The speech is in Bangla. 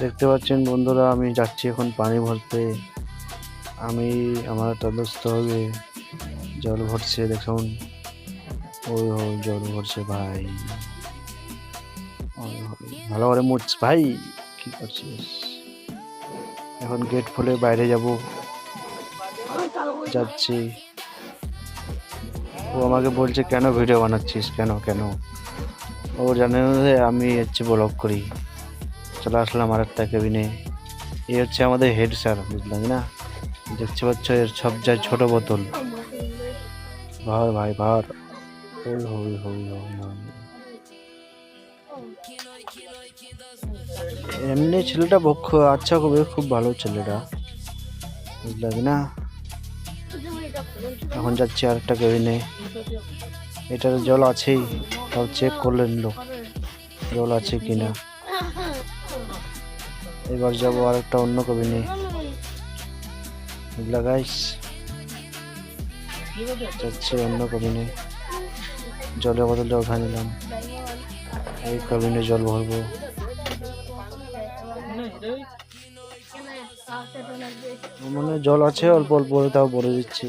দেখতে পাচ্ছেন বন্ধুরা, আমি যাচ্ছি এখন পানি ভরতে। আমি আমার একটা দোস্ত হবে জল ভরছে, দেখুন। ওই ওই জল ভরছে ভাই। ওই ওই, ভালো করে মুছ ভাই। কি করছিস? এখন গেট খুলে বাইরে যাব, যাচ্ছি। ও আমাকে বলছে কেন ভিডিও বানাচ্ছিস, কেন কেন? ও জানে না যে আমি হচ্ছে ব্লগ করি। চলে আসলাম আর একটা কেবিনে। এই হচ্ছে আমাদের হেড স্যার, বুঝলাম না? দেখতে পাচ্ছ এর সব যায় ছোট বোতল। ভার ভাই ভার। ওই হই হই হই হই। এমনি ছেলেটা বক্ষ আচ্ছা, খুবই খুব ভালো ছেলেটা, বুঝলাম না? এখন যাচ্ছি আর একটা কেবিনে। এটার জল আছেই, তাও চেক করলেন লোক জল আছে কিনা। এবার যাবো আর একটা অন্য কেবিনে, বুঝলা গাইস? যাচ্ছি অন্য কেবিনে, জলের বোতলটা উঠা নিলাম। এই কেবিনে জল ভরবো। মানে জল আছে অল্প অল্প, তাও ভরে দিচ্ছি।